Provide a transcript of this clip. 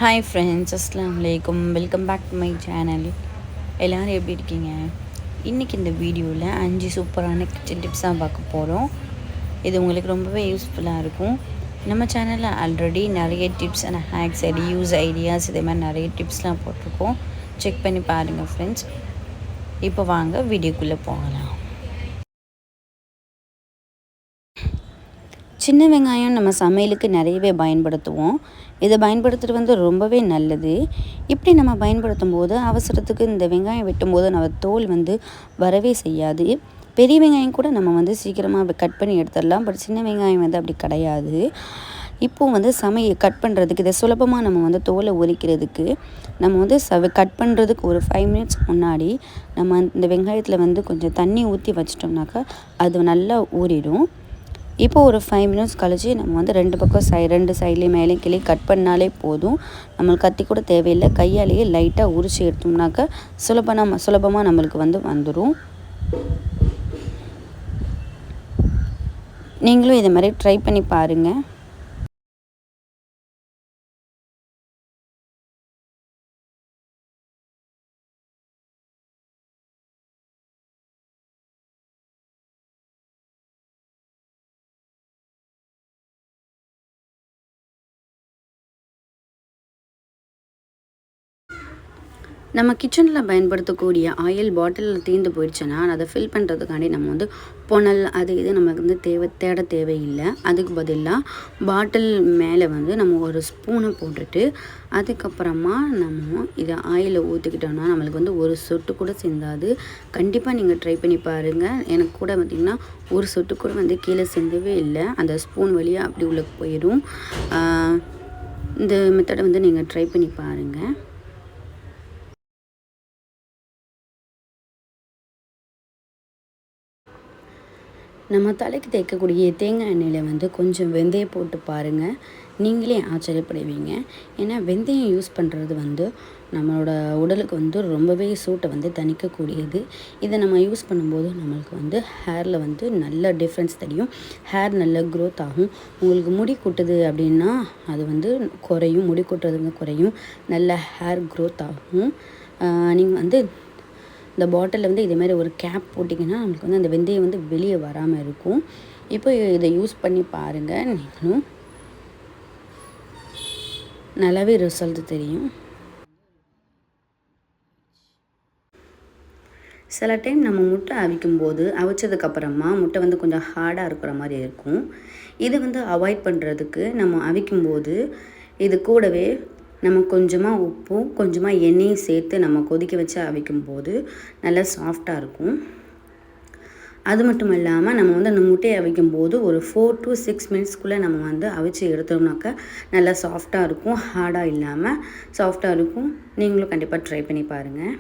Hi friends, அஸ்ஸலாமு அலைக்கும். Welcome back to my channel. எல்லோரும் எப்படி இருக்கீங்க? இன்றைக்கி இந்த வீடியோவில் 5 சூப்பரான கிச்சன் டிப்ஸ் தான் பார்க்க போகிறோம். இது உங்களுக்கு ரொம்பவே யூஸ்ஃபுல்லாக இருக்கும். நம்ம சேனலில் ஆல்ரெடி நிறைய tips and hacks, use ideas, இதே மாதிரி நிறைய டிப்ஸ்லாம் போட்டிருக்கோம். செக் பண்ணி பாருங்கள் ஃப்ரெண்ட்ஸ். இப்போ வாங்க வீடியோக்குள்ளே போகலாம். சின்ன வெங்காயம் நம்ம சமையலுக்கு நிறையவே பயன்படுத்துவோம். இதை பயன்படுத்துகிறது ரொம்பவே நல்லது. இப்படி நம்ம பயன்படுத்தும் போது அவசரத்துக்கு இந்த வெங்காயம் வெட்டும்போது நம்ம தோல் வரவே செய்யாது. பெரிய வெங்காயம் கூட நம்ம சீக்கிரமாக கட் பண்ணி எடுத்துடலாம். பட் சின்ன வெங்காயம் அப்படி கிடையாது. இப்போது கட் பண்ணுறதுக்கு இதை சுலபமாக நம்ம தோலை உரிக்கிறதுக்கு நம்ம கட் பண்ணுறதுக்கு ஒரு 5 மினிட்ஸ் முன்னாடி நம்ம இந்த வெங்காயத்தில் கொஞ்சம் தண்ணி ஊற்றி வச்சிட்டோம்னாக்கா அது நல்லா ஊறிடும். இப்போது ஒரு 5 மினிட்ஸ் கழிச்சு நம்ம 2 பக்கம் ரெண்டு சைட்லேயும் மேலே கீழே கட் பண்ணாலே போதும். நம்மளுக்கு கத்தி கூட தேவையில்லை. கையாலேயே லைட்டாக உரிச்சு எடுத்தோம்னாக்கா சுலபமாக நம்மளுக்கு வந்துடும். நீங்களும் இதை மாதிரி ட்ரை பண்ணி பாருங்கள். நம்ம கிச்சனில் பயன்படுத்தக்கூடிய ஆயில் பாட்டிலில் தீர்ந்து போயிடுச்சுன்னா அதை ஃபில் பண்ணுறதுக்காண்டி நம்ம புனல் அது இது நமக்கு தேட தேவையில்லை. அதுக்கு பதிலாக பாட்டில் மேலே நம்ம ஒரு ஸ்பூனை போட்டுட்டு அதுக்கப்புறமா நம்ம இதை ஆயிலை ஊற்றிக்கிட்டோம்னா நம்மளுக்கு ஒரு சொட்டு கூட சிந்தாது. கண்டிப்பாக நீங்கள் ட்ரை பண்ணி பாருங்கள். எனக்கு கூட பார்த்திங்கன்னா ஒரு சொட்டு கூட கீழே சிந்தவே இல்லை. அந்த ஸ்பூன் வழியாக அப்படி உள்ள போயிடும். இந்த மெத்தடை நீங்கள் ட்ரை பண்ணி பாருங்கள். நம்ம தலைக்கு தேய்க்கக்கூடிய தேங்காய் எண்ணெயில் கொஞ்சம் வெந்தயம் போட்டு பாருங்கள். நீங்களே ஆச்சரியப்படுவீங்க. ஏன்னா வெந்தயம் யூஸ் பண்ணுறது நம்மளோட உடலுக்கு ரொம்பவே சூட்டை தணிக்கக்கூடியது. இதை நம்ம யூஸ் பண்ணும்போது நம்மளுக்கு ஹேரில் நல்ல டிஃப்ரென்ஸ் தெரியும். ஹேர் நல்ல க்ரோத் ஆகும். உங்களுக்கு முடி கொட்டுது அப்படின்னா அது குறையும். முடி கொட்டுறதுங்க குறையும். நல்ல ஹேர் க்ரோத் ஆகும். நீங்கள் இந்த பாட்டிலில் இதே மாதிரி ஒரு கேப் போட்டிங்கன்னா நம்மளுக்கு அந்த வெந்தயம் வெளியே வராமல் இருக்கும். இப்போ இதை யூஸ் பண்ணி பாருங்கள். நீங்களும் நல்லாவே ரிசல்ட் தெரியும். சில டைம் நம்ம முட்டை அவிக்கும்போது அவிச்சதுக்கப்புறமா முட்டை கொஞ்சம் ஹார்டாக இருக்கிற மாதிரி இருக்கும். இது அவாய்ட் பண்ணுறதுக்கு நம்ம அவிக்கும்போது இது கூடவே நம்ம கொஞ்சமாக உப்பும் கொஞ்சமாக எண்ணெயும் சேர்த்து நம்ம கொதிக்க வச்சு அவிக்கும்போது நல்லா சாஃப்டாக இருக்கும். அது மட்டும் இல்லாமல் நம்ம அந்த முட்டையை அவிக்கும்போது ஒரு 4 to 6 மினிட்ஸ்க்குள்ளே நம்ம அவிச்சு எடுத்தோம்னாக்கா நல்லா சாஃப்டாக இருக்கும். ஹார்டாக இல்லாமல் சாஃப்டாக இருக்கும். நீங்களும் கண்டிப்பாக ட்ரை பண்ணி பாருங்கள்.